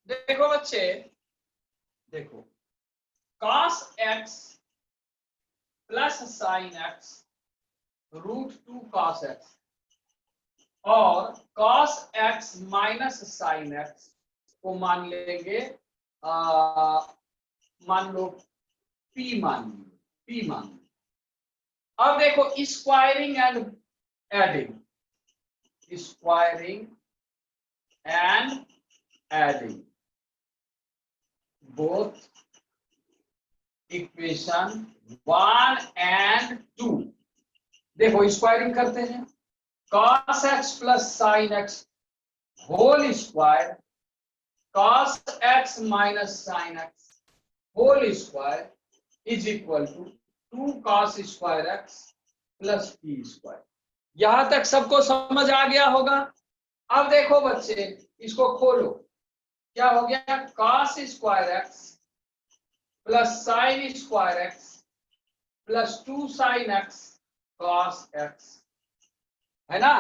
देखो बच्चे, देखो cos x plus sine x √2 cos x और cos x minus sine x को मान लेंगे, मान लो p मान लो। अब देखो squaring and adding, squaring and adding both equation 1 and 2। देखो स्क्वायरिंग करते हैं, cos x plus sine x whole square cos x minus sine x whole square is equal to 2 cos square x plus p square. यहां तक सबको समझ आ गया होगा। अब देखो बच्चे, इसको खोलो, क्या हो गया, cos square x plus sine square x plus 2 sine x cos x, है ना,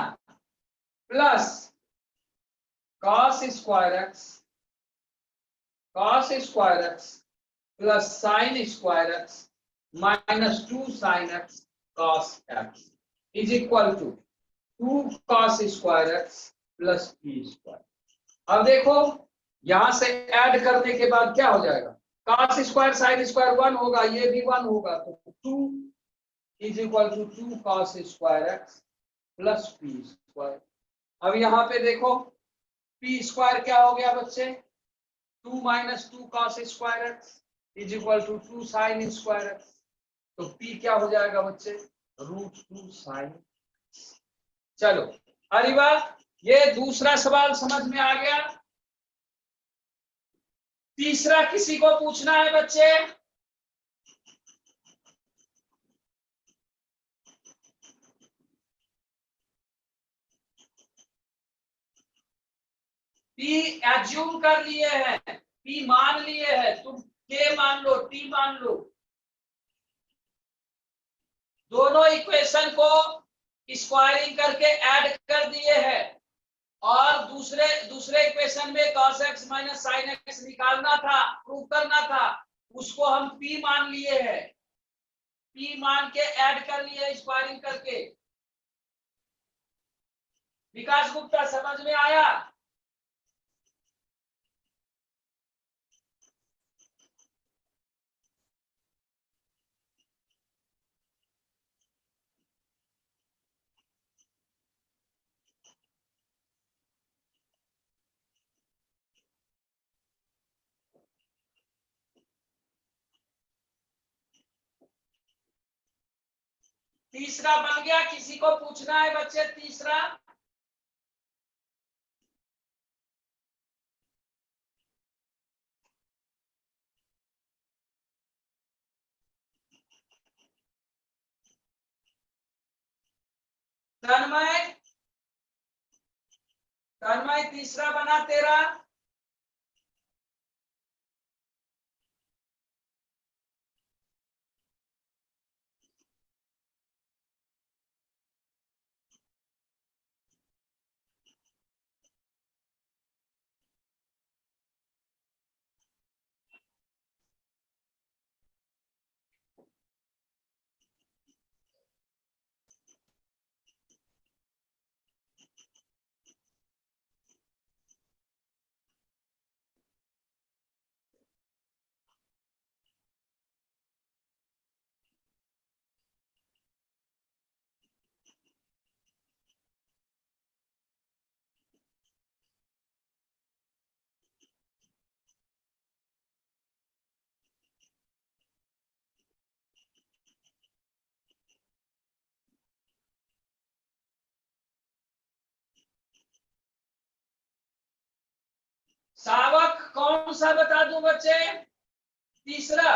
plus cos square x plus sine square x minus 2 sine x cos x is equal to 2 cos square x plus p square. अब देखो यहां से add करने के बाद क्या हो जाएगा, cos स्क्वायर साइन स्क्वायर 1 होगा, ये भी 1 होगा, तो 2 is equal to 2 cos square x plus p square. अब यहाँ पे देखो p स्क्वायर क्या हो गया बच्चे, 2 minus 2 cos square x is equal to 2 sine square x, तो p क्या हो जाएगा बच्चे, √2 साइन। चलो अरे वाह, ये दूसरा सवाल समझ में आ गया। तीसरा किसी को पूछना है बच्चे? पी एज्यूम कर लिए हैं, पी मान लिए हैं, तुम के मान लो, टी मान लो। दोनों इक्वेशन को स्क्वायरिंग करके ऐड कर दिए हैं और दूसरे इक्वेशन में cos x minus sine x निकालना था, प्रूव करना था, उसको हम p मान लिए हैं, p मान के ऐड कर लिए स्क्वायरिंग करके। विकास गुप्ता समझ में आया? तीसरा बन गया, किसी को पूछना है बच्चे तीसरा? तन्मय तीसरा बना तेरा। सावक कौन सा बता दूं बच्चे? तीसरा।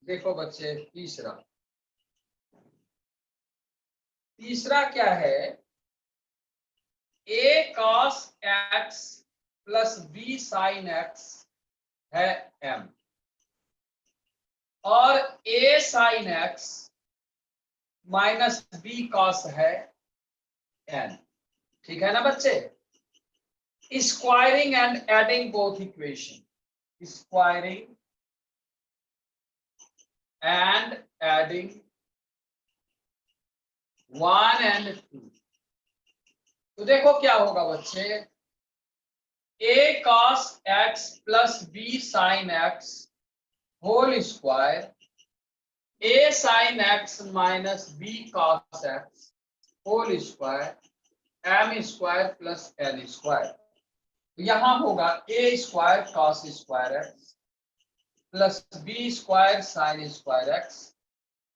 देखो बच्चे तीसरा, तीसरा क्या है, a cos x plus b sin x है m और a sin x minus b cos है n। ठीक है ना बच्चे? Squaring and adding both equation, squaring and adding 1 and 2। तो देखो क्या होगा बच्चे, a cos x plus b sin x whole square a sin x minus b cos x whole square m square plus n square. तो यहां होगा a square cos square x plus b square sin square x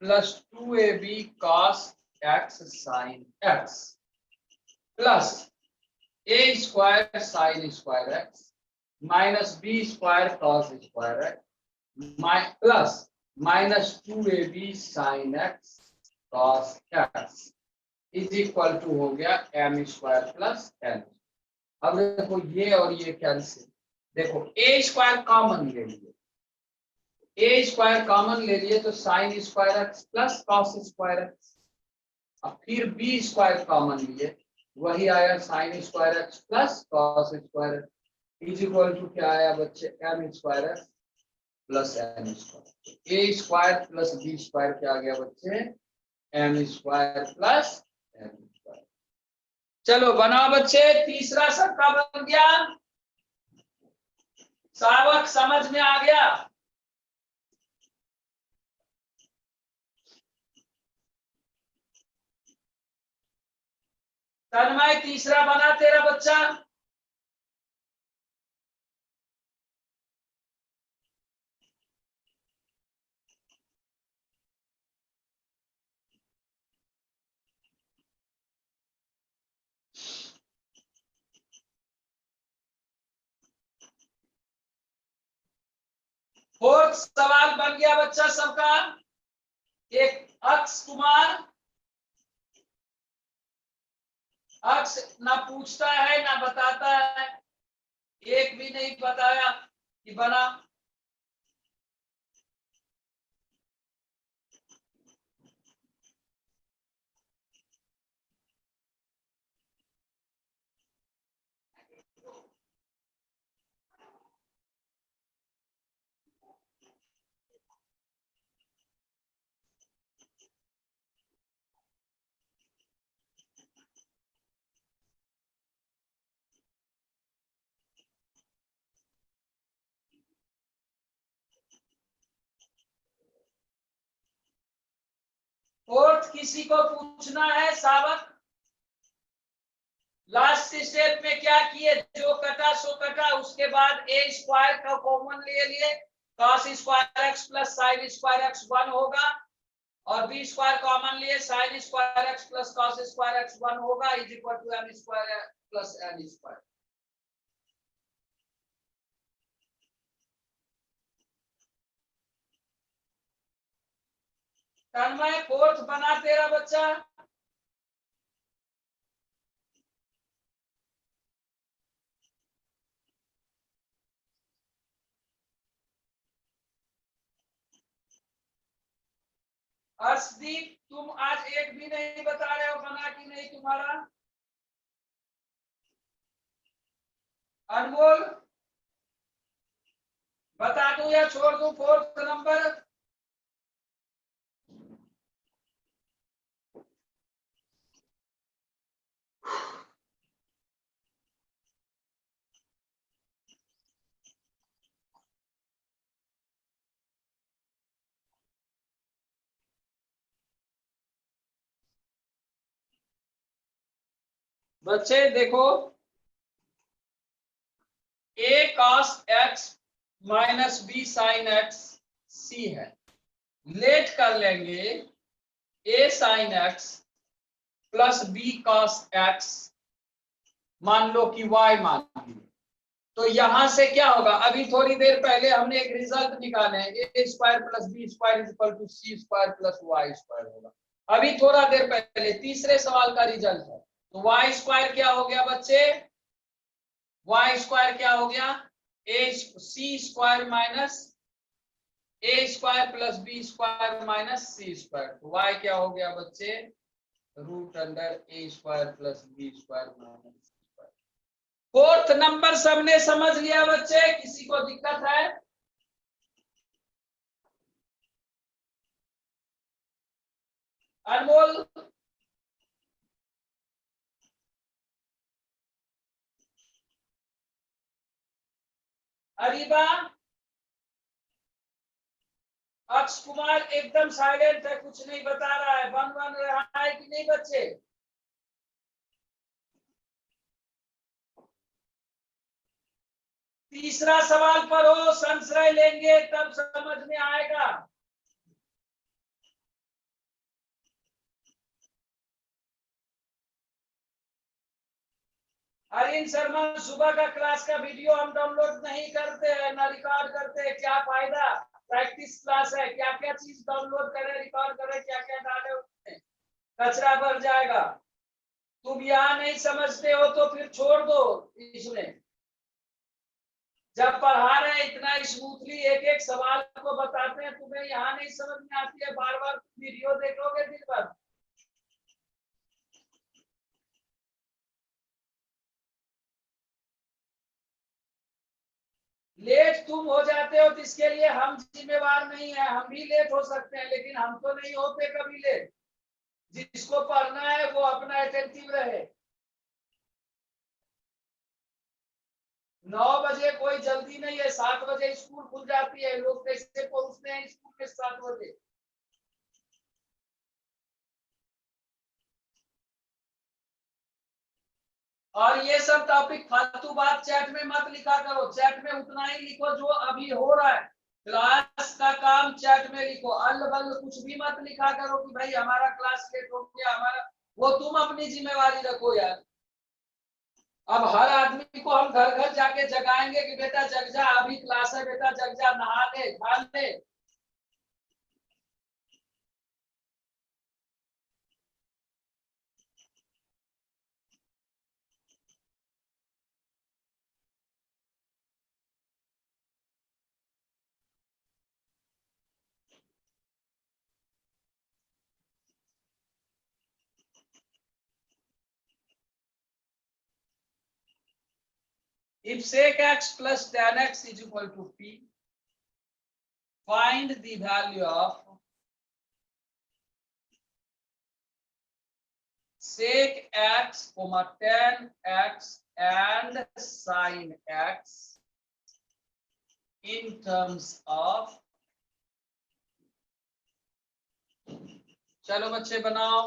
plus 2ab cos x sin x plus a square sin square x minus b square cos square x plus minus 2ab sin x cos x is equal to हो गया m square plus n। अब देखो ये और ये cancel, देखो a square common ले लिए, a स्क्वायर कॉमन ले लिए तो sine square x plus cos square x। अब फिर b स्क्वायर कॉमन लिए, वही आया sine square x plus cos square x is equal to क्या आया बच्चे, m square x plus n square. a square plus b square क्या आ गया बच्चे, m square plus n square. चलो बनाओ बच्चे, तीसरा सबका बन गया, सबक समझ में आ गया? तन्मय तीसरा बना तेरा बच्चा? फोर्थ सवाल बन गया बच्चा सबका। एक अक्ष कुमार, अक्ष ना पूछता है ना बताता है, एक भी नहीं बताया कि बना। फोर्थ किसी को पूछना है सावक? लास्ट स्टेप में क्या किए, जो कटा सो कटा, उसके बाद ए स्क्वायर का कॉमन ले लिए, cos square x plus sine square x 1 होगा और बी स्क्वायर कॉमन लिए, sine square x plus cos square x 1 होगा is equal to m square plus n square. Tanmay fourth बना तेरा बच्चा? अर्शदीप तुम आज एक भी नहीं बता रहे हो बना कि नहीं तुम्हारा? अनमोल बता दूं या छोड़ दूं फोर्थ नंबर? बच्चे देखो, a cos x minus b sin x c है, लेट कर लेंगे a sin x plus b cos x, मान लो कि y मान लो। तो यहां से क्या होगा, अभी थोड़ी देर पहले हमने एक रिजल्ट निकाले हैं, A square plus B square is equal to C square plus Y square होगा। अभी थोड़ा देर पहले तीसरे सवाल का रिजल्ट है, तो वाई स्क्वायर क्या हो गया बच्चे, वाई स्क्वायर क्या हो गया, A C square minus A square plus B square minus C square. तो वाई क्या हो गया बच्चे, root under A square plus B square minus C square. Fourth number सबने समझ लिया बच्चे, किसी को दिक्कत है? अनमोल, अरीबा, अक्ष कुमार एकदम साइलेंट है, कुछ नहीं बता रहा है, बन रहा है कि नहीं बच्चे? तीसरा सवाल पर हो, संशय लेंगे तब समझ में आएगा। अरिन शर्मा, सुबह का क्लास का वीडियो हम डाउनलोड नहीं करते हैं, ना रिकॉर्ड करते हैं, क्या फायदा? प्रैक्टिस क्लास है, क्या क्या चीज डाउनलोड करें, रिकॉर्ड करें, क्या क्या डाले उसमें, कचरा भर जाएगा। तुम यहाँ नहीं समझते हो तो फिर छोड़ दो इसमें। जब पढ़ा रहे इतना स्मूथली एक एक सवाल को बताते हैं, तुम्हें यहाँ नहीं समझ में आती है, बार बार वीडियो देखोगे दिन भर। लेट तुम हो जाते हो तो इसके लिए हम जिम्मेवार नहीं है, हम भी लेट हो सकते हैं, लेकिन हम तो नहीं होते कभी लेट। जिसको पढ़ना है वो अपना अटेंटिव रहे। 9 बजे कोई जल्दी नहीं है, 7 बजे स्कूल खुल जाती है, लोग कैसे पहुंचते हैं स्कूल में 7 बजे? और ये सब टॉपिक फालतू बात चैट में मत लिखा करो, चैट में उतना ही लिखो जो अभी हो रहा है। क्लास का काम चैट में लिखो, अल बल कुछ भी मत लिखा करो कि भाई हमारा क्लास लेट हो गया, हमारा, वो तुम अपनी जिम्मेवारी रखो यार। अब हर आदमी को हम घर घर जाके जगाएंगे कि बेटा जग जा, अभी क्लास है, बेटा जग जा, नहा ले, खा ले। If sec x plus tan x is equal to p, find the value of sec x, tan x and sin x in terms of, चलो बच्चे बनाओ।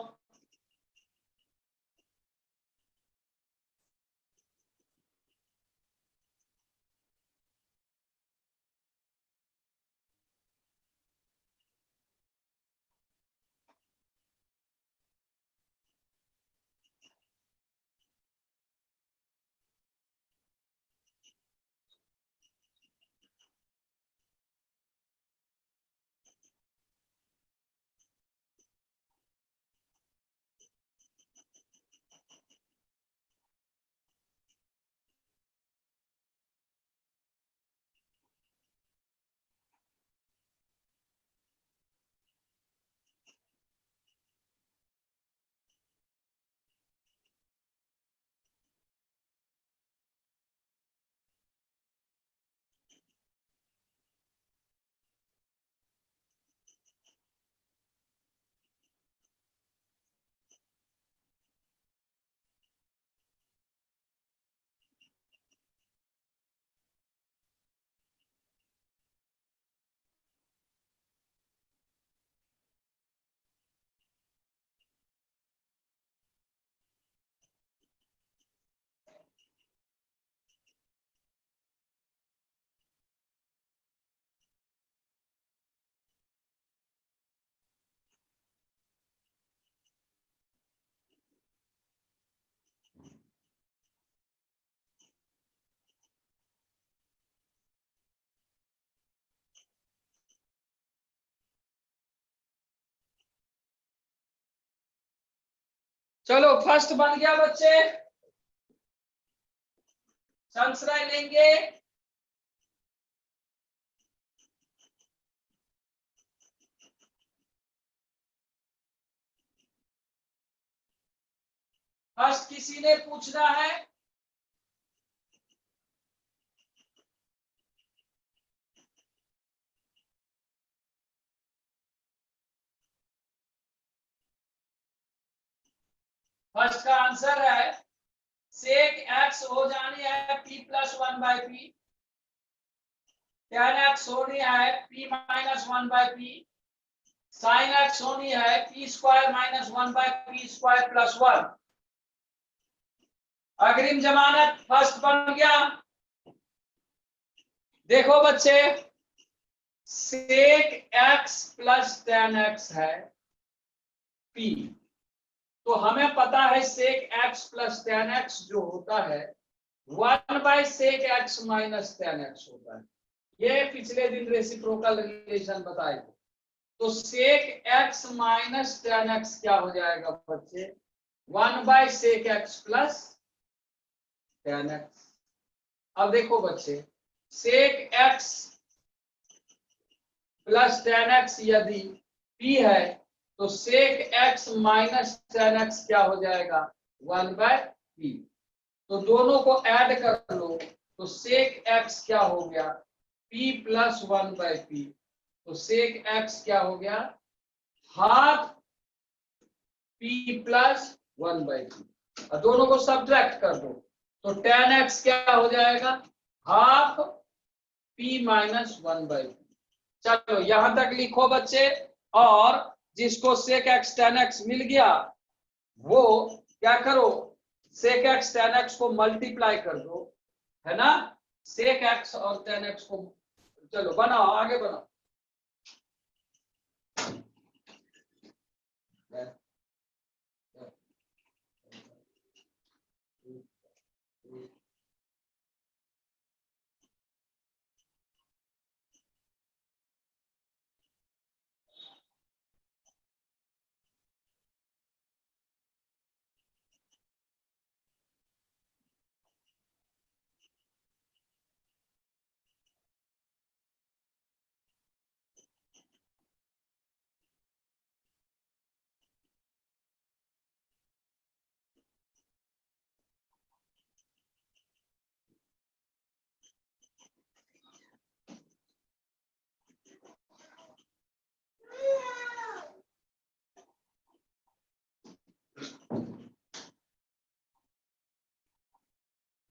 चलो फर्स्ट बन गया बच्चे, संशय लेंगे। फर्स्ट किसी ने पूछना है? फर्स्ट का आंसर है सेक एक्स हो जानी है p plus 1/p, tan x होनी है p minus 1/p, sine x होनी है p square minus 1/p square plus 1। अग्रिम जमानत फर्स्ट बन गया। देखो बच्चे, sec x plus tan x है p, तो हमें पता है sec x plus tan x जो होता है 1/सेक एक्स माइनस tan एक्स होता है। ये पिछले दिन रेसिप्रोकल रिलेशन बताए थे। तो sec x minus tan x क्या हो जाएगा बच्चे? 1/सेक एक्स प्लस tan एक्स। अब देखो बच्चे, sec x plus tan x यदि p है तो sec x minus tan x क्या हो जाएगा? 1/p। तो दोनों को ऐड कर लो तो सेक एक्स क्या हो गया? p plus 1/p। तो सेक एक्स क्या हो गया? Half p plus 1/p। और दोनों को सब्ट्रैक्ट कर दो तो tan एक्स क्या हो जाएगा? Half p minus 1/p। चलो यहां तक लिखो बच्चे, और जिसको सेक एक्स tan एक्स मिल गया वो क्या करो, सेक एक्स tan एक्स को मल्टीप्लाई कर दो, है ना? सेक एक्स और tan एक्स को, चलो बनाओ, आगे बनाओ।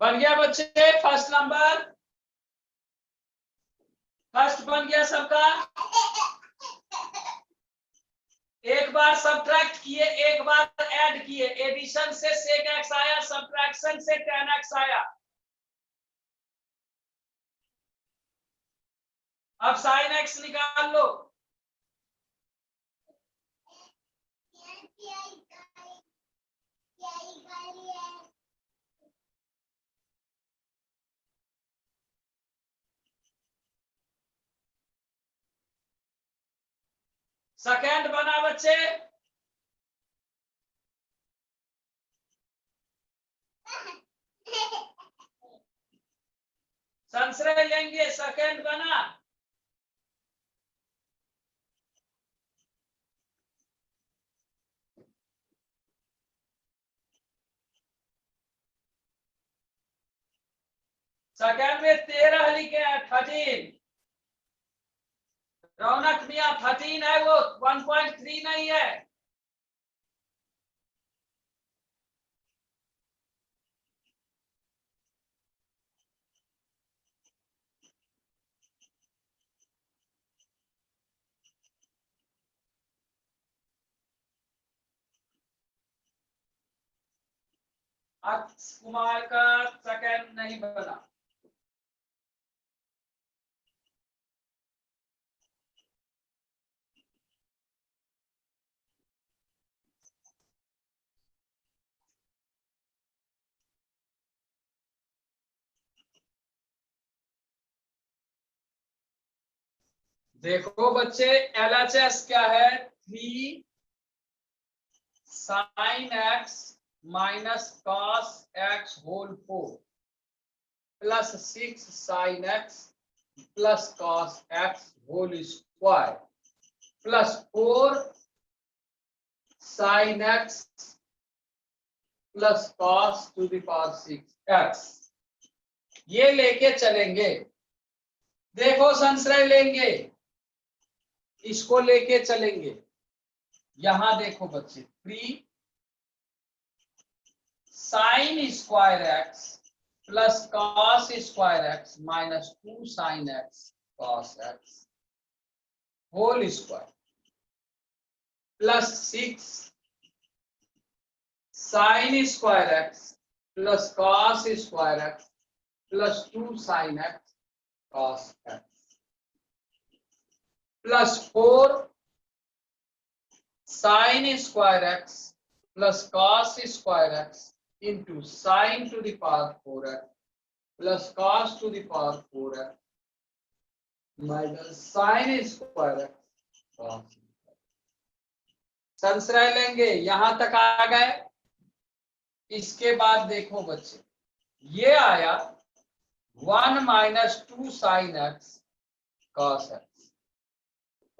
बन गया बच्चे फर्स्ट नंबर? फर्स्ट बन गया सबका? एक बार सब्ट्रैक्ट किए, एक बार ऐड किए। एडिशन से सेक एक्स आया, सब्ट्रैक्शन से tan एक्स आया। अब साइन एक्स निकाल लो। सेकेंड बना बच्चे, संशय लेंगे, सेकेंड बना। सेकेंड में 13 लिखे हैं, 13। रौनक मियां 13 है, वो 1.3 नहीं है। अक्ष कुमार का सेकेंड नहीं बना। देखो बच्चे, LHS क्या है? 3 sin x minus cos x whole 4 plus 6 sin x plus cos x whole square plus 4 sin x plus cos to the power 6x ये लेके चलेंगे। देखो संश्रय लेंगे, इसको लेके चलेंगे। यहां देखो बच्चे 3 sin square x plus cos square x minus 2 sin x cos x whole square plus 6 sin square x plus cos square x plus 2 sin x cos x plus 4 sin square x plus cos square x into sin to the power 4x plus cos to the power 4x minus sin square x cos। संश्रय लेंगे, यहां तक आ गए। इसके बाद देखो बच्चे, ये आया 1 minus 2 sin x cos x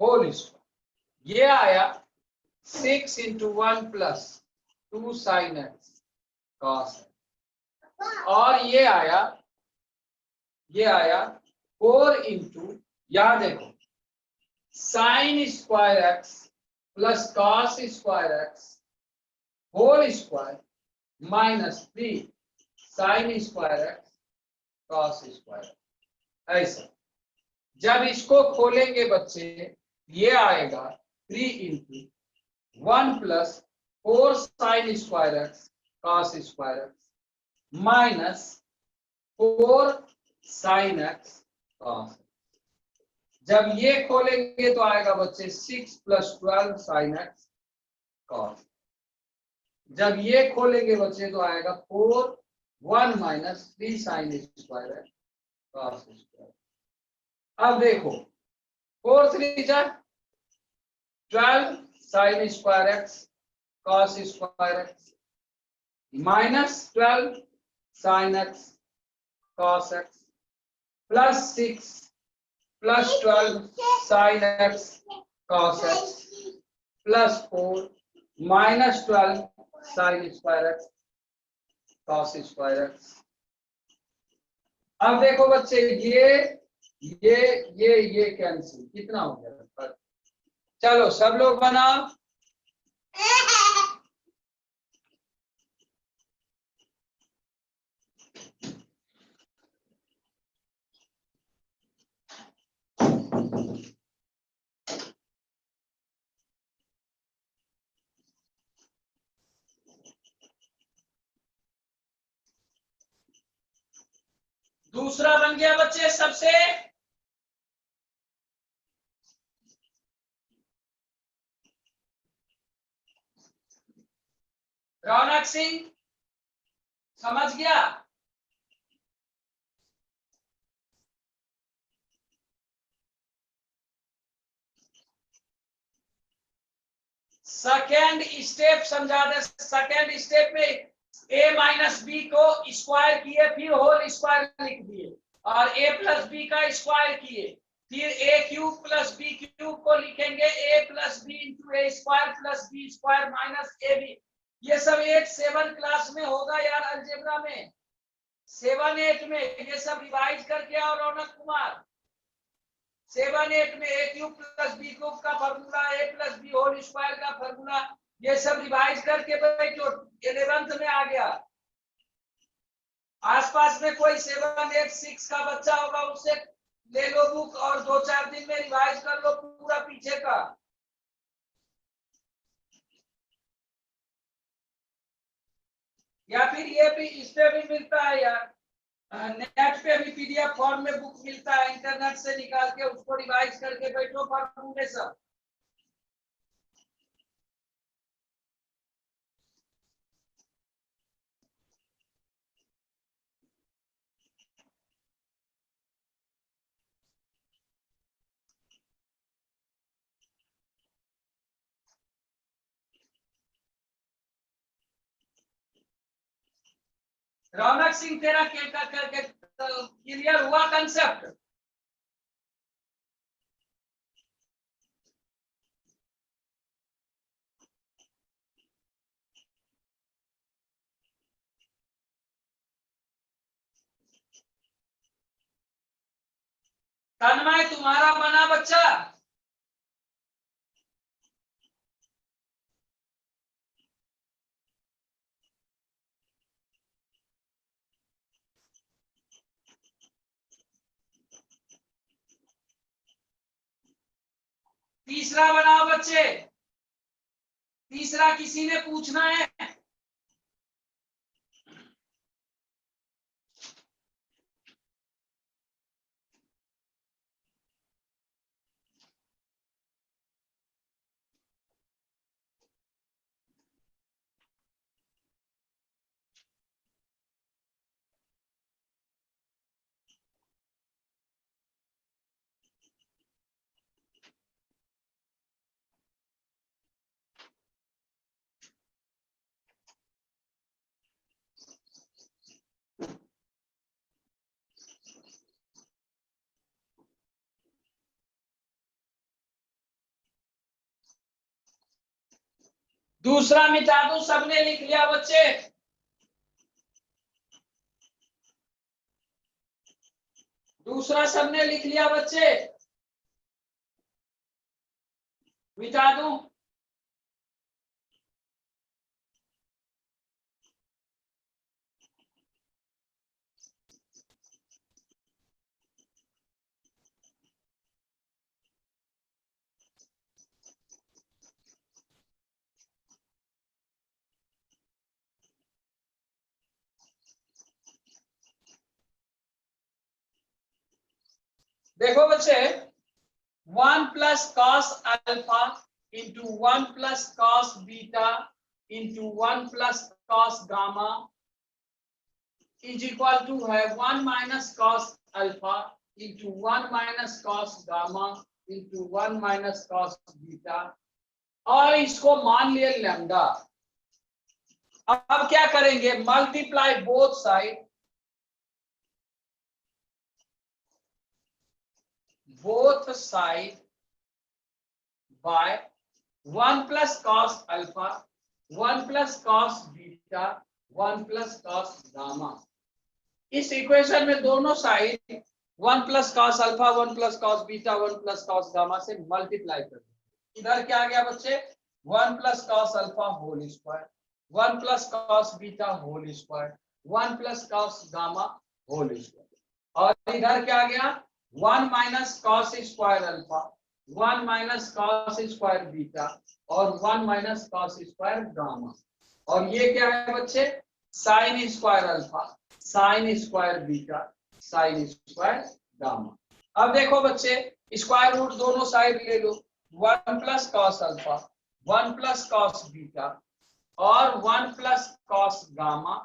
whole square, ये आया 6 into 1 plus 2 sin x cos x और ये आया 4 इंटू, यहां देखो sine square x plus cos square x whole square minus 3 sine square x cos square. ऐसा जब इसको खोलेंगे बच्चे, ये आएगा 3 into 1 plus 4 sine square x cos square x minus 4 sine x cos. जब ये खोलेंगे तो आएगा बच्चे 6 प्लस 12 साइन एक्स कॉस। जब ये खोलेंगे बच्चे तो आएगा 4 1 minus 3 sine square x cos square. अब देखो 4 3 जा 12 sign square x cos square x minus 12 sine x cos x plus 6 plus 12 sin x cos x plus 4 minus 12 sin square x cos square x। अब देखो बच्चे ये cancel, कितना हो गया? चलो सब लोग बनाओ। दूसरा बन गया बच्चे सबसे, रौनक सिंह समझ गया? सेकेंड स्टेप समझा दे। सेकेंड स्टेप में a माइनस बी को स्क्वायर किए, फिर होल स्क्वायर लिख दिए और a प्लस बी का स्क्वायर किए, फिर a cube plus B cube को लिखेंगे a plus B into A square plus B square minus A B. ये सब 8-7 क्लास में होगा यार, अलजेब्रा में 7-8 में ये सब रिवाइज करके आओ रौनक कुमार। 7-8 में a cube plus B cube का formula, a plus B whole square का फॉर्मूला, ये सब रिवाइज करके बैठो। 11th में आ गया। आसपास में कोई 7-8-6 का बच्चा होगा, उससे ले लो बुक और 2-4 दिन में रिवाइज कर लो पूरा पीछे का। या फिर ये भी, इस पे भी मिलता है यार, नेट पे भी पीडीएफ फॉर्म में बुक मिलता है, इंटरनेट से निकाल के उसको रिवाइज करके बैठो फॉर्मूले सब। रौनक सिंह तेरा करके क्लियर हुआ कंसेप्ट? तन्मय तुम्हारा बना बच्चा? तीसरा बनाओ बच्चे, तीसरा किसी ने पूछना है? दूसरा मिटा दो, सबने लिख लिया बच्चे? दूसरा सबने लिख लिया बच्चे? मिटा दूं? देखो बच्चे, 1 plus cos alpha into 1 plus cos beta into 1 plus cos gamma is equal to है 1 minus cos alpha into 1 minus cos gamma into 1 minus cos beta, और इसको मान लिया लैम्डा। अब क्या करेंगे? Multiply both side, both side by 1 plus cos alpha 1 plus cos beta 1 plus cos gamma. इस equation में दोनों side 1 plus cos alpha 1 plus cos beta 1 plus cos gamma से मल्टीप्लाई कर दो। इधर क्या आ गया बच्चे? 1 plus cos alpha whole square 1 plus cos beta whole square 1 plus cos gamma whole square, और इधर क्या आ गया? 1 minus cos square alpha 1 minus cos square beta और 1 माइनस कॉस स्क्वायर गामा, और ये क्या है बच्चे? Sine square alpha sine square beta sine square gamma. अब देखो बच्चे, स्क्वायर रूट दोनों साइड ले लो, 1 plus cos alpha 1 plus cos beta और 1 प्लस कॉस गामा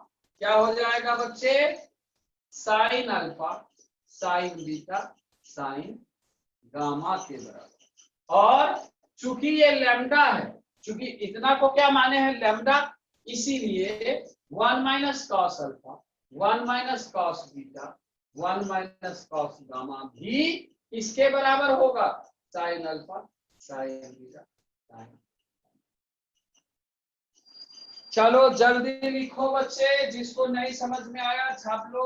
क्या हो जाएगा बच्चे? Sine alpha sign beta sine gamma के बराबर। और चूंकि ये लैम्डा है, चूंकि इतना को क्या माने हैं? लैम्डा, इसीलिए 1 minus cos alpha 1 minus cos beta 1 minus cos gamma भी इसके बराबर होगा, sine alpha sign beta sine. चलो जल्दी लिखो बच्चे, जिसको नहीं समझ में आया छाप लो।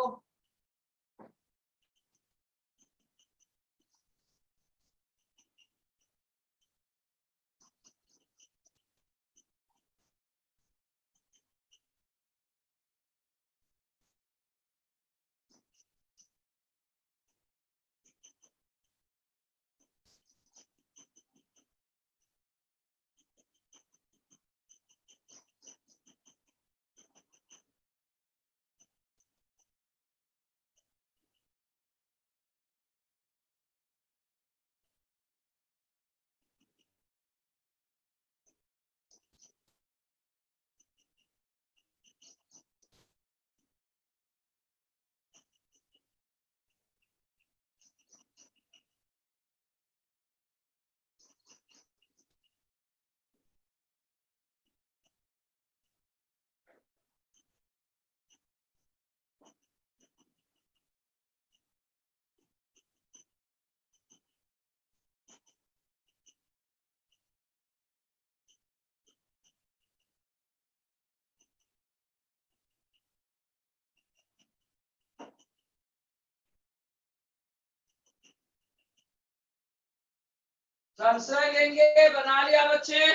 संशय लेंगे, बना लिया बच्चे।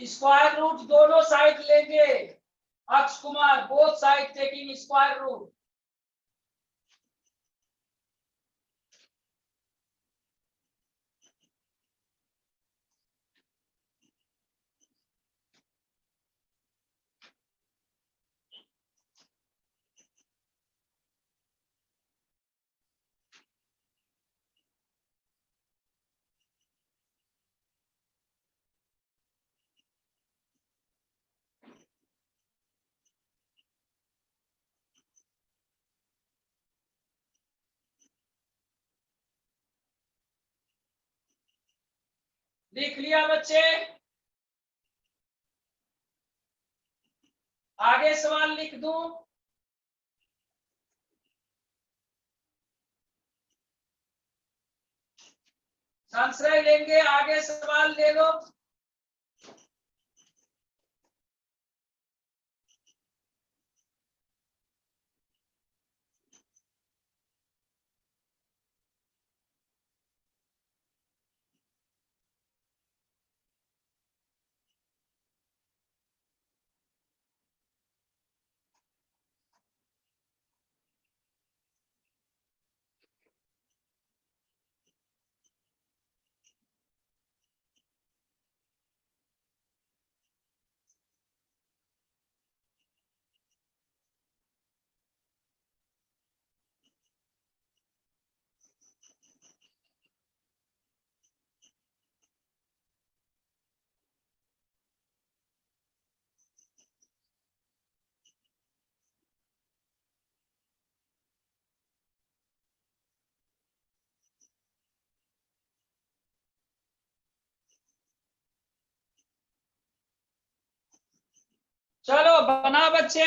स्क्वायर रूट दोनों साइड लेंगे। Aksh Kumar, both side taking square root. लिख लिया बच्चे? आगे सवाल लिख दूं? संशय लेंगे, आगे सवाल ले लो। चलो बना बच्चे।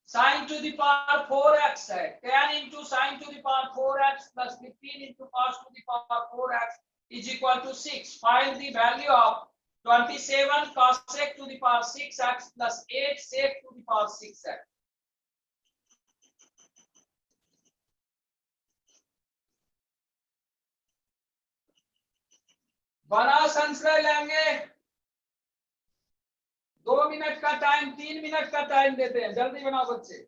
Sign to the power 4x है, tan into sine to the power 4x plus 15 into cos to the power 4x is equal to 6। Find the value of 27 cosec to the power 6x plus 8 sec to the power 6x। बना, संशय लेंगे। 2 minute का time, 3 minute का time देते हैं, जल्दी बनाओ बच्चे।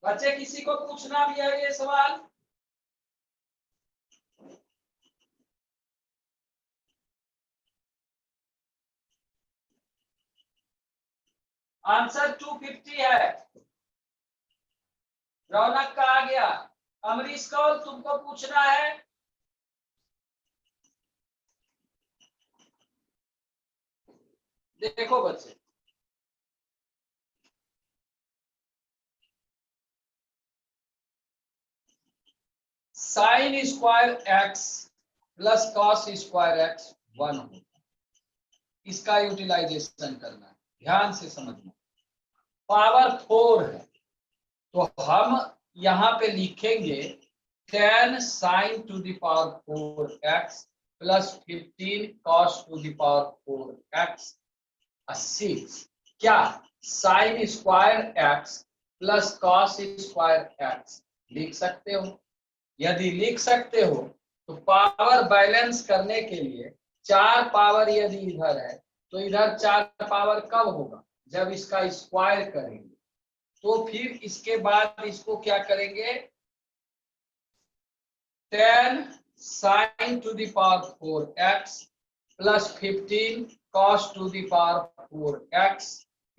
बच्चे किसी को पूछना भी है ये सवाल? आंसर 250 है। रौनक का आ गया। अमरीश कौल तुमको पूछना है? देखो बच्चे, sign square x plus cos square x 1 होता है। इसका यूटिलाइजेशन करना है, ध्यान से समझना। पावर 4 है तो हम यहाँ पे लिखेंगे 10 sine to the power 4 X plus 15 cos to the power 4 x 6। क्या sign square x plus cos square x लिख सकते हो? यदि लिख सकते हो तो पावर बैलेंस करने के लिए 4 पावर यदि इधर है तो इधर 4 पावर कब होगा? जब इसका स्क्वायर करेंगे। तो फिर इसके बाद इसको क्या करेंगे? 10 sine to the power 4 X plus 15 cos to the power 4 X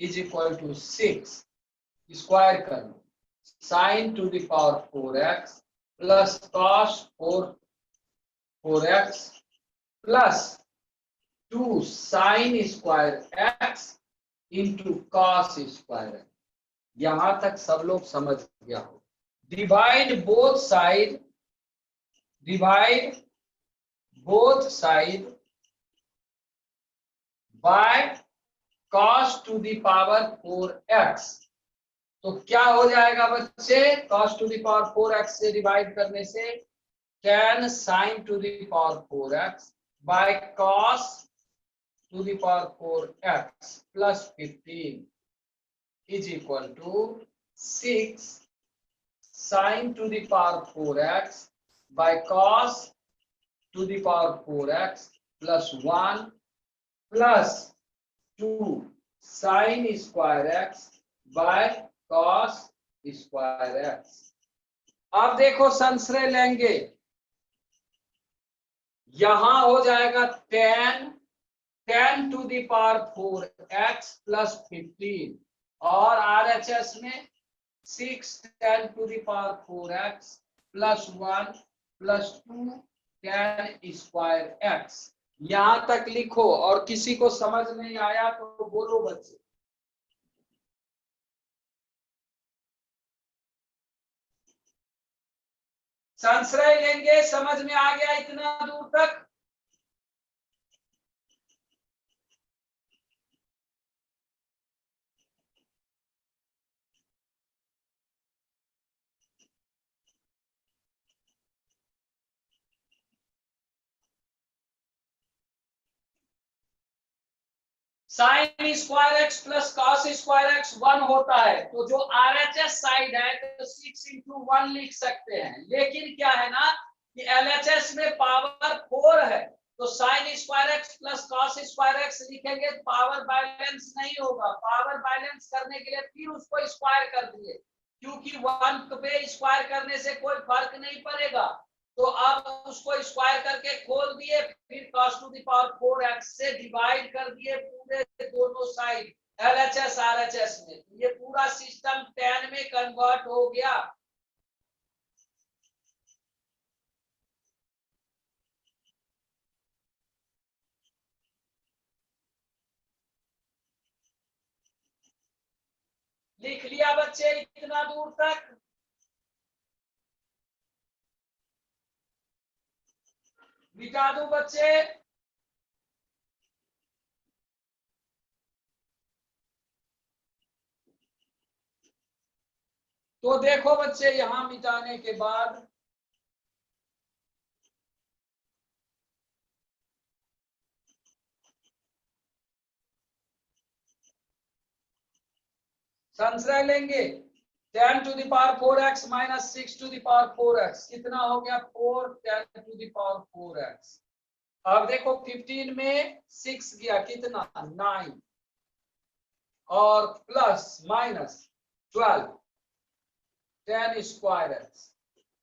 is equal to 6। Square करना, sine to the power 4 X plus cos 4 X plus 2 sine square X into cos square x. यहां तक सब लोग समझ गया हो। Divide both side, divide both side by cos to the power 4x। तो क्या हो जाएगा बच्चे? cos to the power 4x से डिवाइड करने से 10 sine to the power 4x by cos to the power 4x plus 15 is equal to 6 sine to the power 4x by cos to the power 4x plus 1 plus 2 sine square x by cos square x. अब देखो संश्रय लेंगे, यहां हो जाएगा 10 to the power 4x plus 15 और RHS में 6 10 to the power 4x plus 1 plus 2 10 square x. यहां तक लिखो और किसी को समझ नहीं आया तो बोलो बच्चे। संश्रय लेंगे, समझ में आ गया इतना दूर तक? Sign square x plus cos square x 1 होता है तो जो RHS साइड है तो 6 इंटू 1 लिख सकते हैं। लेकिन क्या है ना कि LHS में पावर 4 है तो sine square x plus cos square x लिखेंगे, पावर बैलेंस नहीं होगा। पावर बैलेंस करने के लिए फिर उसको स्क्वायर कर दिए, क्योंकि 1 पे स्क्वायर करने से कोई फर्क नहीं पड़ेगा। तो अब उसको स्क्वायर करके खोल दिए, फिर cos to the power 4x से डिवाइड कर दिए पूरे दोनों साइड LHS RHS में। ये पूरा सिस्टम 10 में कन्वर्ट हो गया। लिख लिया बच्चे इतना दूर तक? मिटा दूं बच्चे? तो देखो बच्चे, यहां मिटाने के बाद संश्रय लेंगे 10 to the power 4x minus 6 to the power 4x कितना हो गया? 4 10 टू द पावर 4x। अब देखो 15 में 6 गया कितना? 9 और प्लस माइनस 12 10 स्क्वायर एक्स,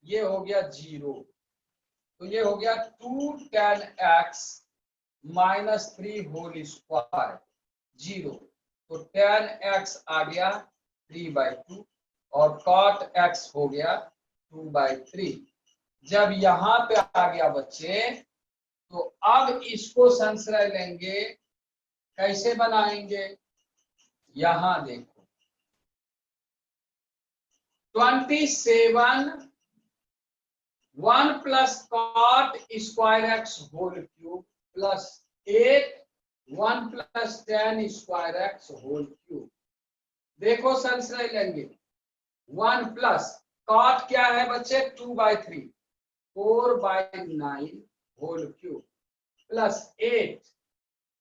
ये हो गया 0, तो ये हो गया 2 tan x minus 3 whole square 0, तो tan x आ गया 3/2 और cot x हो गया 2/3। जब यहाँ पे आ गया बच्चे, तो अब इसको संशय लेंगे, कैसे बनाएंगे, यहां देखो 27 1 plus cot square x whole cube plus 8 1 plus tan square x whole cube. देखो संशय लेंगे, 1 प्लस कॉट क्या है बच्चे 2/3 4/9 whole cube plus 8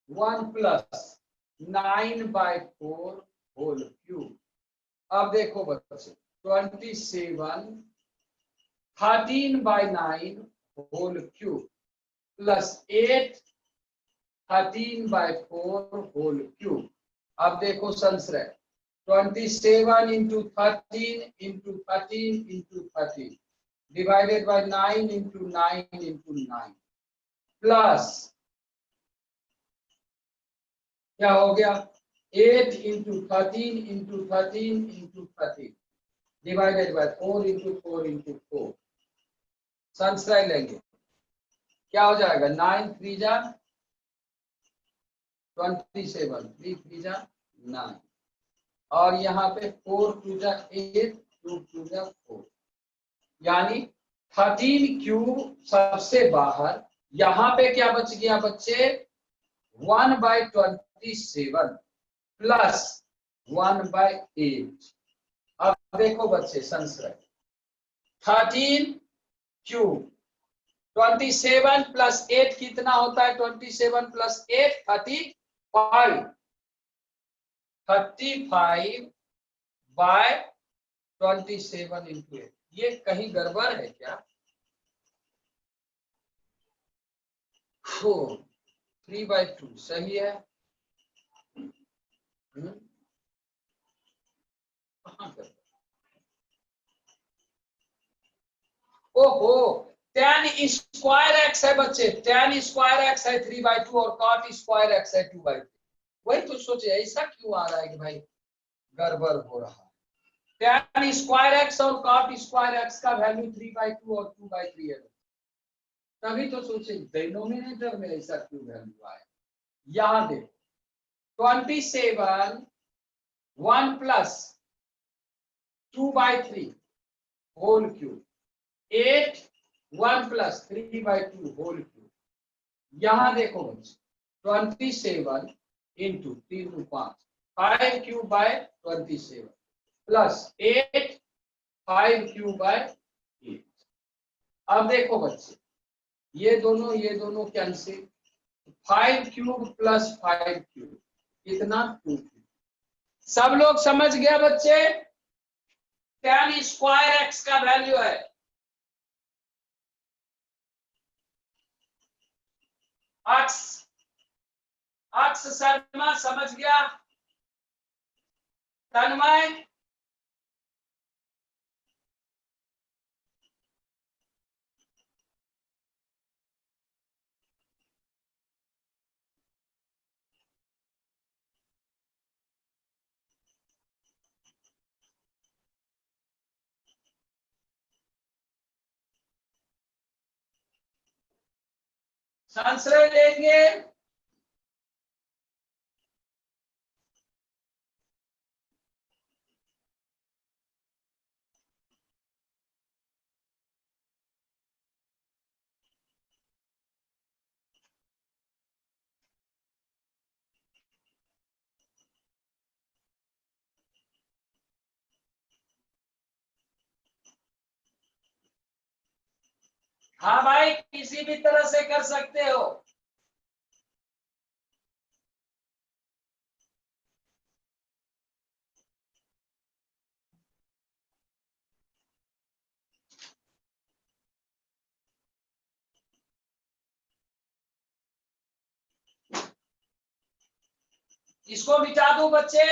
1 plus 9/4 whole cube. अब देखो बच्चे 27 13/9 whole cube plus 8 13/4 whole cube. अब देखो संशय 27 into 13 into 13 into 13 divided by 9 into 9 into 9 plus क्या हो गया 8 into 13 into 13 into 13 divided by 4 into 4 into 4। संशय लेंगे, क्या हो जाएगा 9 3 जा 27 3 3 जा 9 और यहाँ पे 4 2 जा 8 2 2 जा 4, यानी 13 क्यूब सबसे बाहर। यहाँ पे क्या बच गया बच्चे 1/27 प्लस 1/8। अब देखो बच्चे संशय 13 क्यूब 27 प्लस 8 कितना होता है 27 प्लस 8 35 बाय 27 इंटू 8। ये कहीं गड़बड़ है क्या? 3/2 सही है। ओहो tan स्क्वायर एक्स है बच्चे, tan स्क्वायर एक्स है 3/2 और cot स्क्वायर एक्स है 2/3। वही तो सोचे ऐसा क्यों आ रहा है कि भाई गड़बड़ हो रहा है। tan स्क्वायर एक्स और cot स्क्वायर एक्स का वैल्यू 3/2 और 2/3 है, तभी तो सोचे डिनोमिनेटर में ऐसा क्यों वैल्यू आया। यहां देखो 27 1 plus 2/3 whole cube 8 1 plus 3/2 whole cube. यहां देखो बच्चे 27 इंटू 3 को 5 5 cube by 27 plus 8 5 cube by 8। अब देखो बच्चे ये दोनों कैंसिल, 5 क्यूब प्लस 5 क्यूब कितना 2 क्यूब। सब लोग समझ गया बच्चे, tan स्क्वायर एक्स का वैल्यू है अक्स अक्स शर्मा समझ गया, तन्मय संशय लेंगे। हाँ भाई किसी भी तरह से कर सकते हो। इसको मिटा दो बच्चे।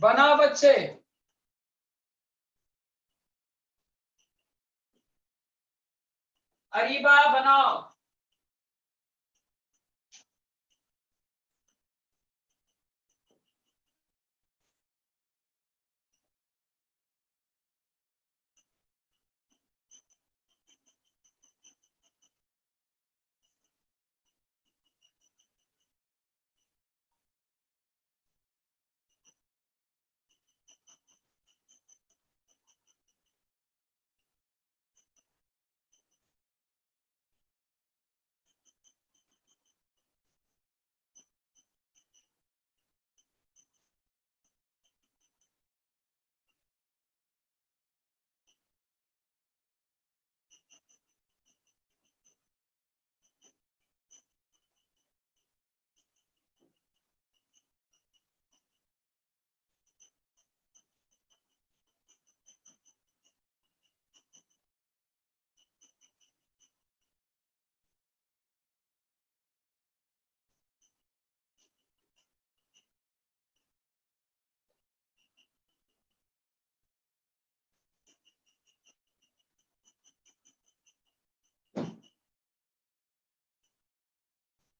बनाओ बच्चे। अरीबा बनाओ।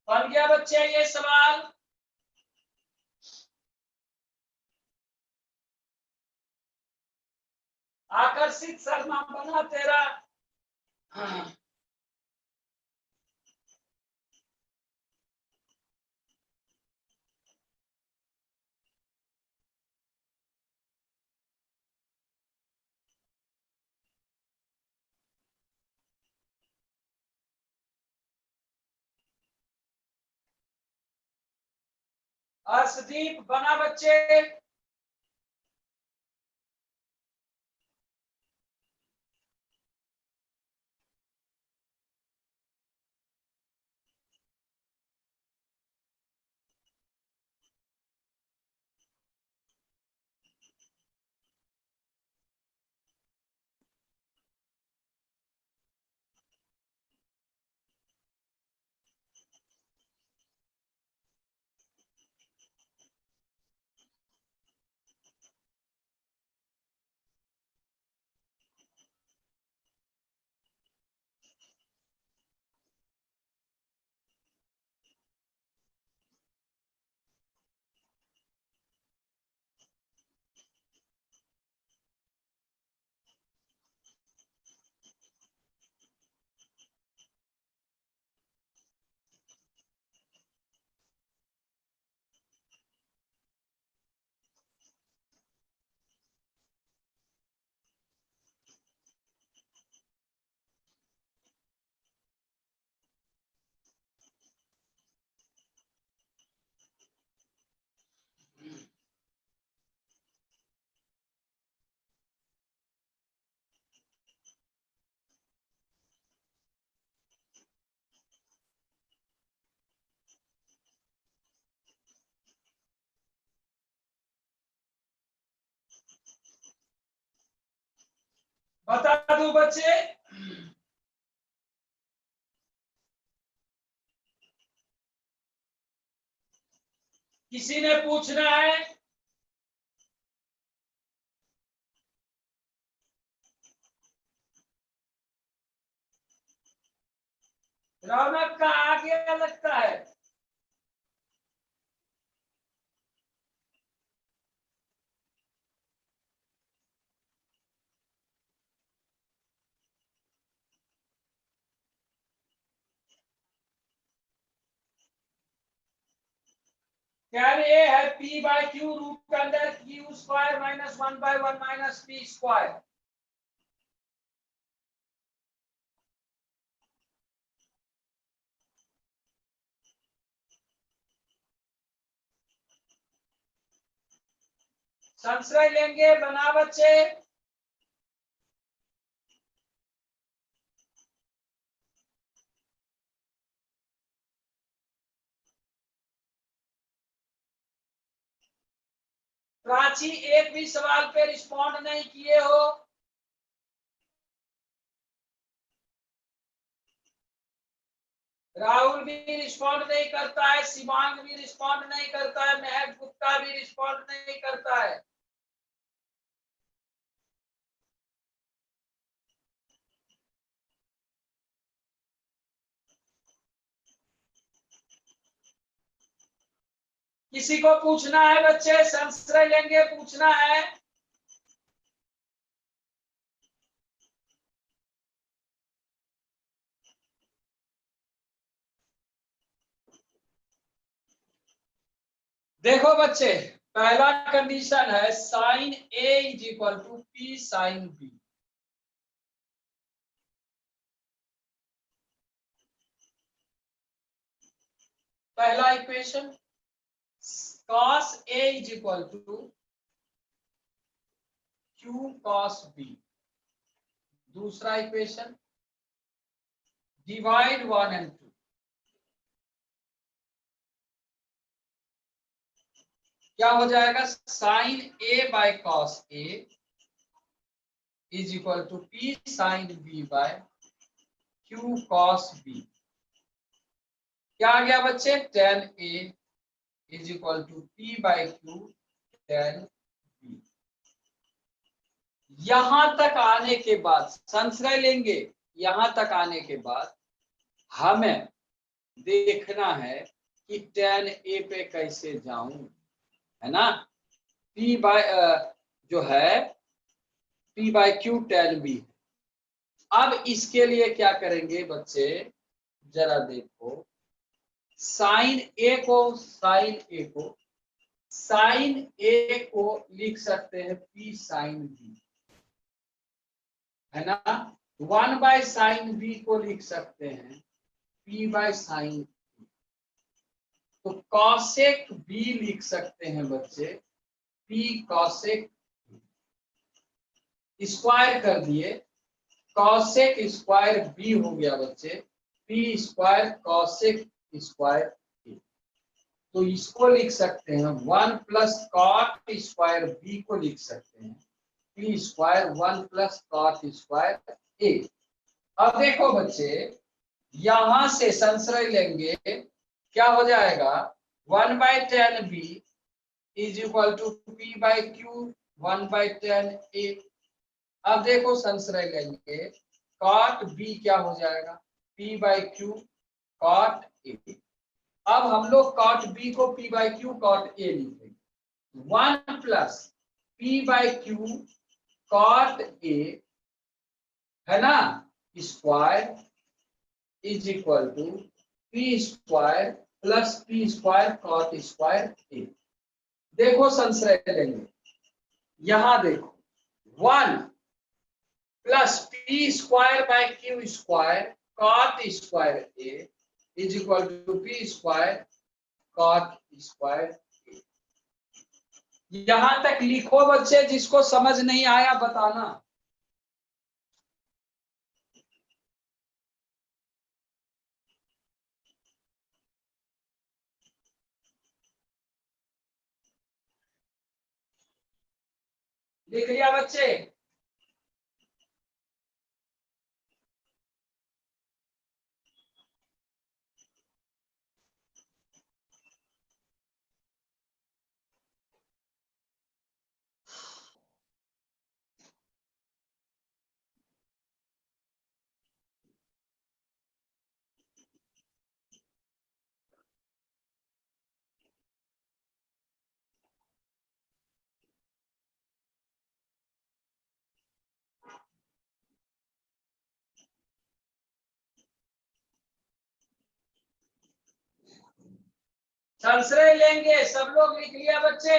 बन गया बच्चे ये सवाल। आकर्षित शर्मा बना तेरा। अर्शदीप बना बच्चे। बता दो बच्चे। किसी ने पूछना है? रौनक का आ गया लगता है। क्या ये है p बाय क्यू रूट के अंदर Q square minus 1/1 minus P square. संशय लेंगे बना बच्चे। प्राची एक भी सवाल पे रिस्पॉन्ड नहीं किए हो। राहुल भी रिस्पॉन्ड नहीं करता है, शिवांग भी रिस्पॉन्ड नहीं करता है, महक गुप्ता भी रिस्पॉन्ड नहीं करता है। किसी को पूछना है बच्चे, संशय लेंगे, पूछना है? देखो बच्चे, पहला कंडीशन है sine A is equal to P sine B. पहला equation cos A is equal to Q cos B। दूसरा इक्वेशन डिवाइड 1 एंड 2। क्या हो जाएगा? Sine A by cos A is equal to P sine B by Q cos B। क्या आ गया बच्चे? tan A is equal to P by Q tan B। यहां तक आने के बाद संशय लेंगे। यहां तक आने के बाद हमें देखना है कि tan A पे कैसे जाऊं, है ना? P बाय जो है P by Q tan B। अब इसके लिए क्या करेंगे बच्चे, जरा देखो। साइन A को लिख सकते हैं P साइन B, है ना? 1 बाय साइन B को लिख सकते हैं P बाय साइन B। तो कॉसेक B लिख सकते हैं बच्चे P कॉसेक। स्क्वायर कर दिए, कॉसेक स्क्वायर B हो गया बच्चे P square cosec square B। तो इसको लिख सकते हैं 1 प्लस कॉट स्क्वायर B को लिख सकते हैं P square 1 plus cot square A। अब देखो बच्चे, यहां से संशय लेंगे, क्या हो जाएगा? 1 by tan B is equal to P by Q 1 by tan A। अब देखो संशय लेंगे, कॉट B क्या हो जाएगा? P by Q cot A। अब हम लोग कॉट B को P by Q cot A लिखेंगे। 1 plus P by Q cot A, है ना, square is equal to P square plus P square cot square A। देखो संशय लेंगे, यहां देखो 1 plus P square by Q square cot square A is equal to P square cot square A। यहां तक लिखो बच्चे, जिसको समझ नहीं आया बताना। लिख लिया बच्चे? संशय लेंगे, सब लोग लिख लिया बच्चे?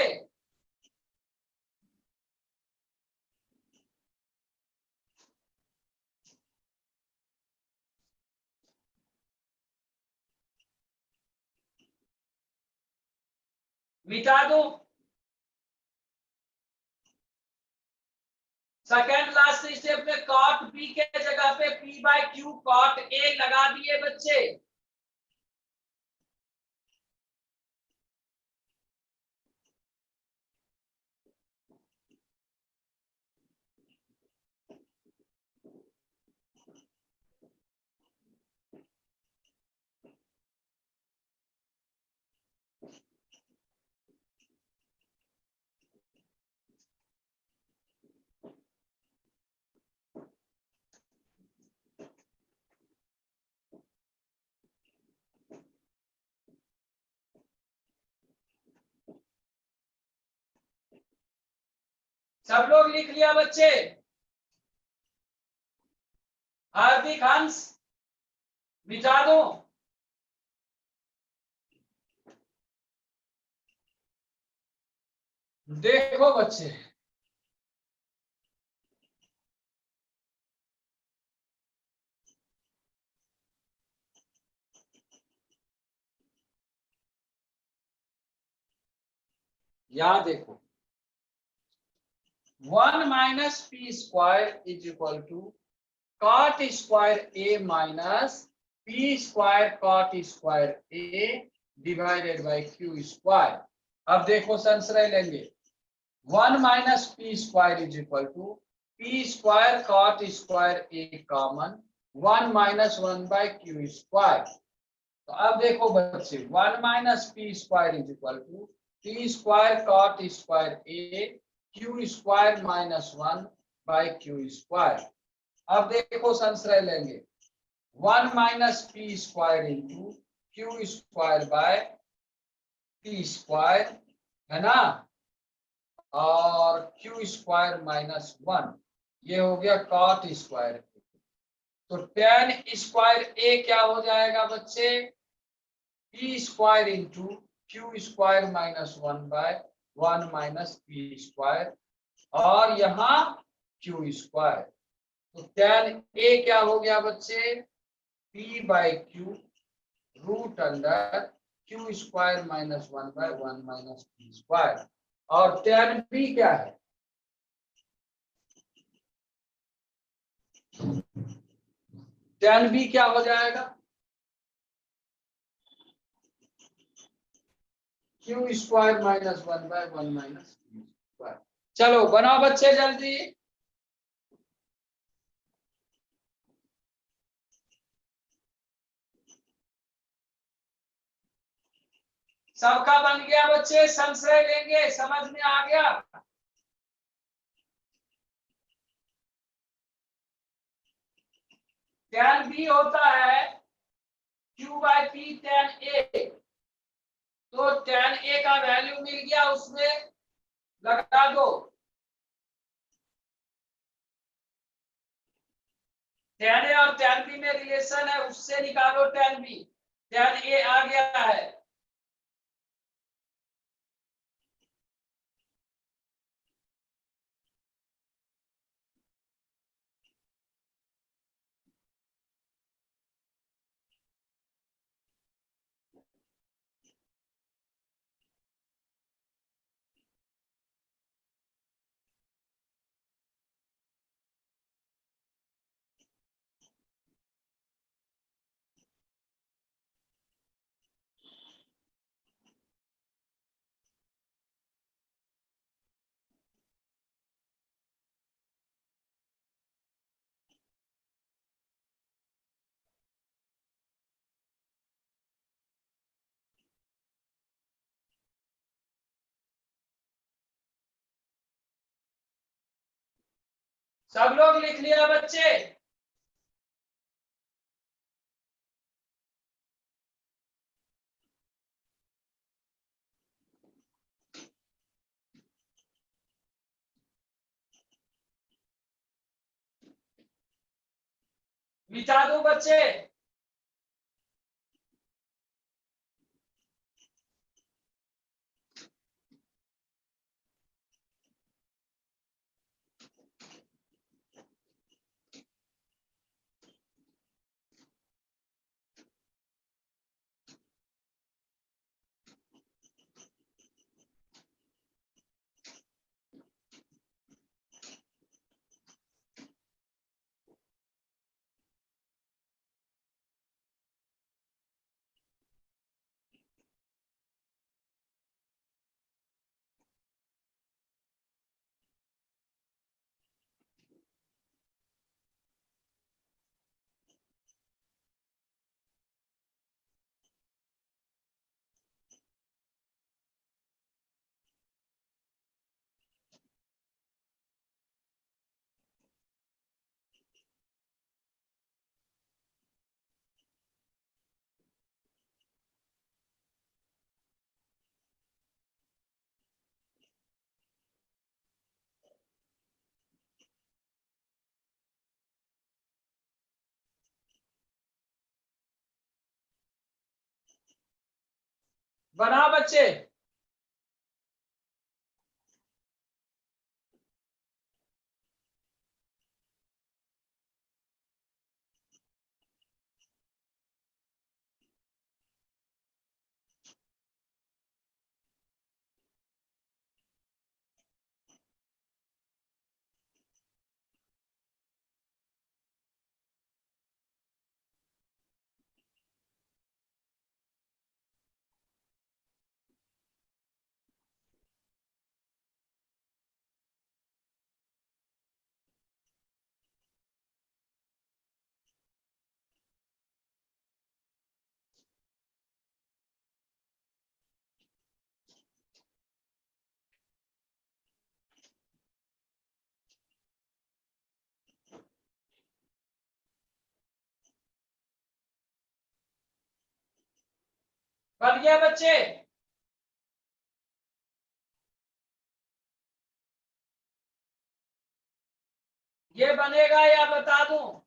मिटा दो। सेकेंड लास्ट स्टेप में कॉट बी के जगह पे P by Q cot A लगा दिए बच्चे। सब लोग लिख लिया बच्चे? हार्दिक, हंस, मिटा दो। देखो बच्चे, यहां देखो, 1 minus P square is equal to cot square A minus P square cot square A divided by Q square. अब देखो संशय लेंगे, 1 minus P square is equal to P square cot square A common 1 minus 1 by Q square. तो अब देखो बच्चे, 1 minus P square is equal to P square cot square A Q square minus 1 by Q square. अब देखो संश्रय लेंगे, 1 minus P square into Q square by P square, है ना, और क्यू स्क्वायर माइनस 1, ये हो गया कॉट स्क्वायर। तो टेन स्क्वायर ए क्या हो जाएगा बच्चे, P square into Q square minus 1 by 1 minus P square, और यहाँ क्यू स्क्वायर। तो टेन ए क्या हो गया बच्चे, P by Q root under Q square minus 1 by 1 minus P square. और टेन बी क्या है, टेन बी क्या हो जाएगा, Q square minus 1 by 1 minus P square. चलो बनाओ बच्चे जल्दी। सबका बन गया बच्चे, संशय लेंगे, समझ में आ गया? टेन बी होता है क्यू बाई पी टेन ए। तो टेन ए का वैल्यू मिल गया, उसमें लगा दो, टेन ए और टेन बी में रिलेशन है, उससे निकालो टेन बी, टेन ए आ गया है। सब लोग लिख लिया बच्चे? मिटा दो बच्चे। बना बच्चे? बन गया बच्चे? ये बनेगा या बता दूं?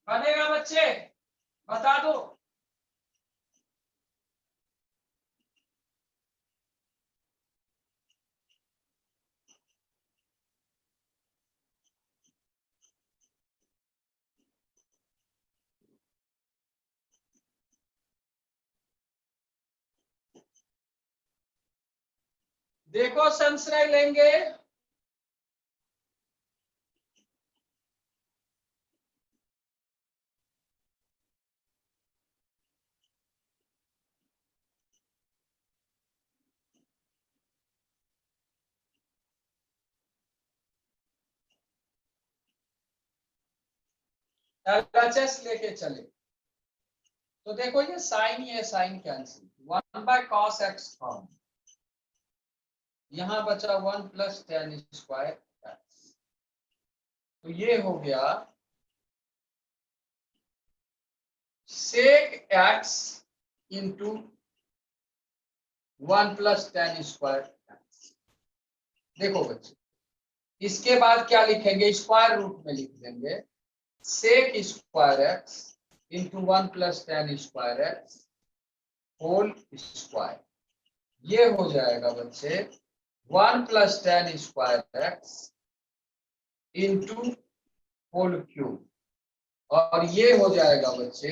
बनेगा बच्चे? बता दो। देखो संशय लेंगे। LHS लेके चले तो देखो ये sign cancel, 1/cos x form, यहां बचा 1 + tan स्क्वायर x, तो ये हो गया sec x into 1 + tan square x। देखो बच्चे, इसके बाद क्या लिखेंगे, स्क्वायर रूट में लिख देंगे sec square x into 1 + tan square x whole square. ये हो जाएगा बच्चे 1 + tan square x into whole cube, और ये हो जाएगा बच्चे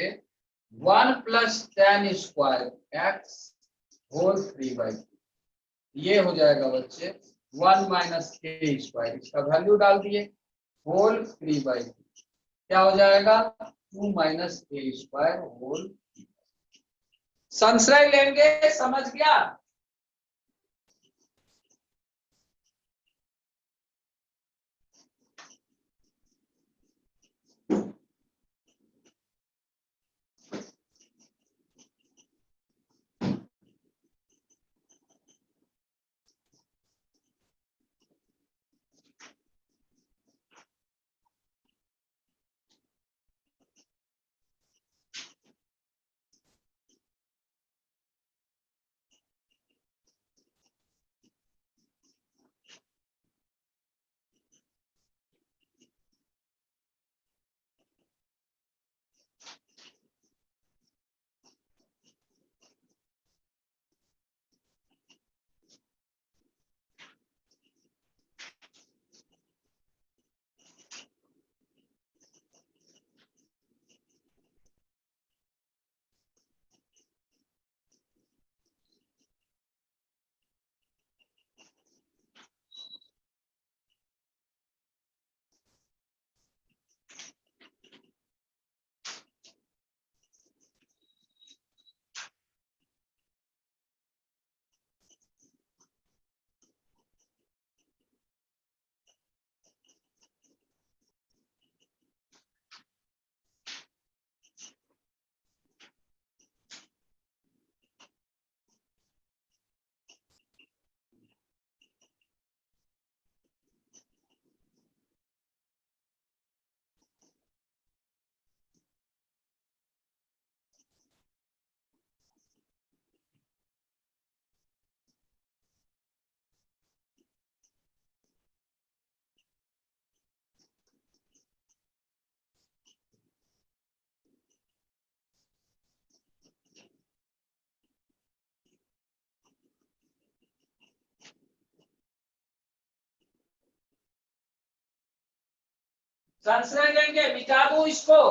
1 + tan स्क्वायर x होल 3/2। ये हो जाएगा बच्चे 1 माइनस के स्क्वायर, इसका वैल्यू डाल दिए, होल 3/2 क्या हो जाएगा 2 माइनस के स्क्वायर होल। संशय लेंगे, समझ गया। संशय लेंगे, मिटा दो इसको।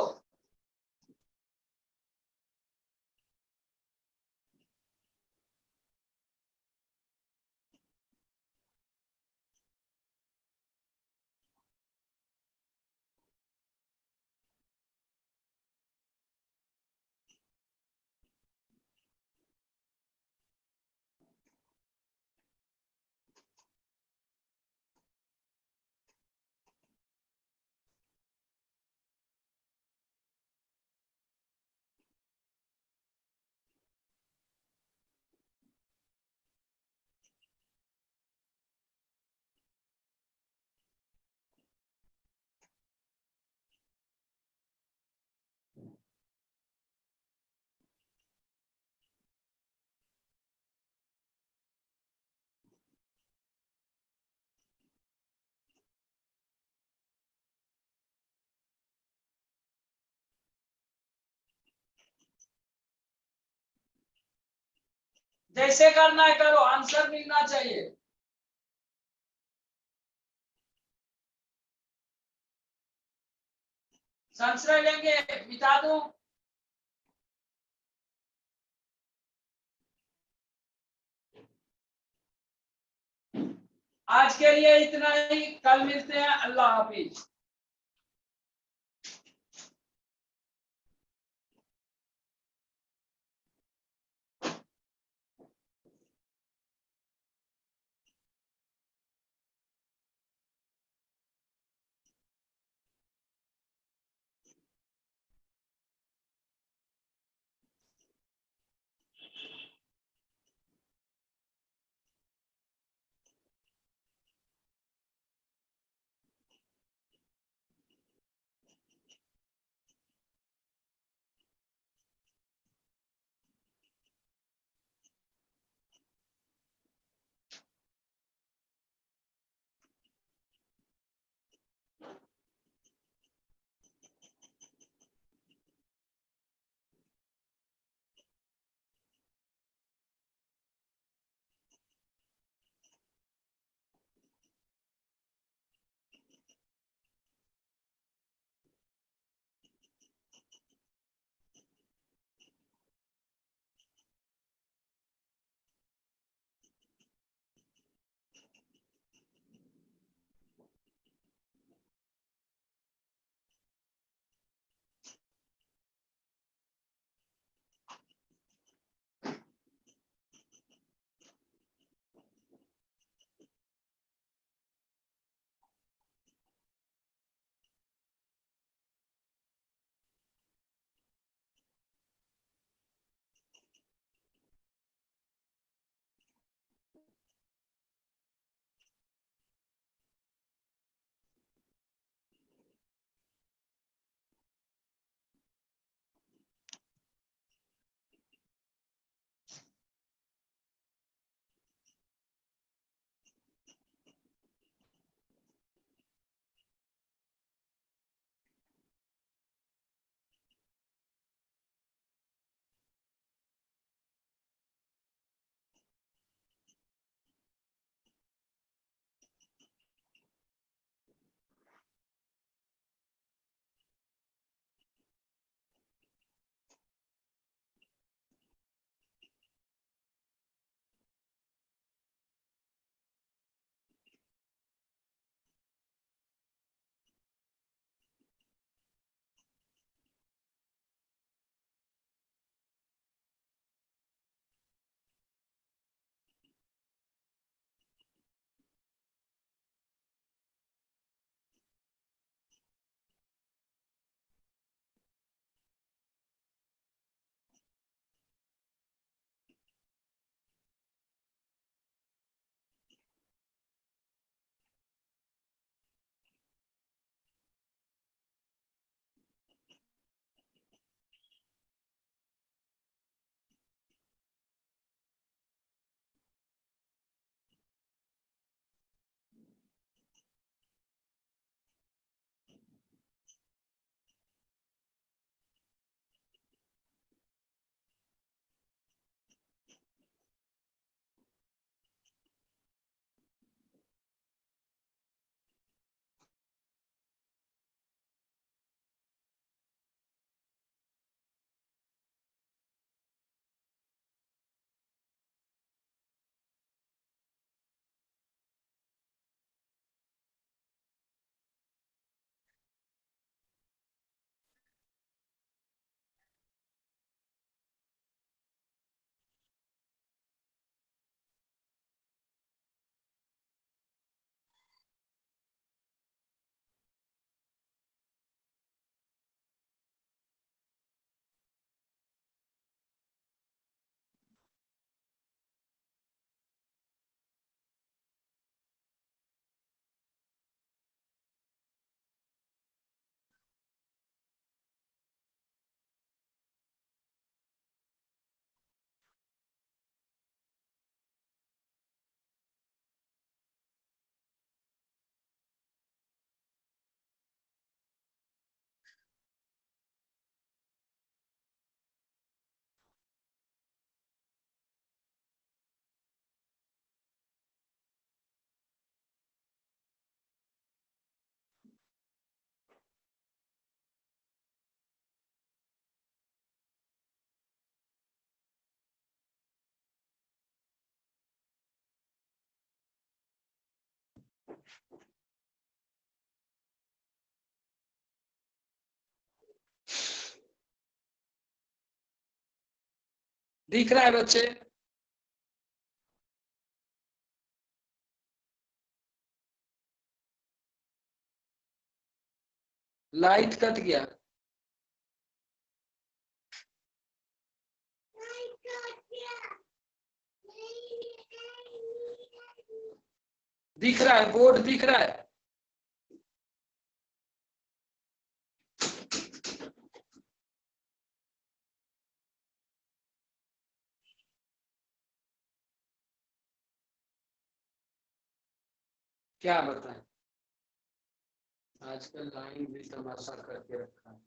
जैसे करना है करो, आंसर मिलना चाहिए। संशय लेंगे, मिटा दो। आज के लिए इतना ही, कल मिलते हैं, अल्लाह हाफिज। दिख रहा है बच्चे? लाइट कट गया। दिख रहा है, बोर्ड दिख रहा है? क्या बताएं, आजकल लाइन भी तमाशा करके रखा है।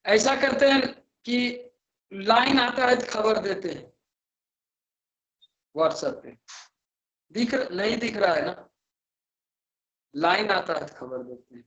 ऐसा करते हैं कि लाइन आता है तो खबर देते हैं व्हाट्सएप पे। नहीं दिख रहा है ना? लाइन आता है तो खबर देते हैं।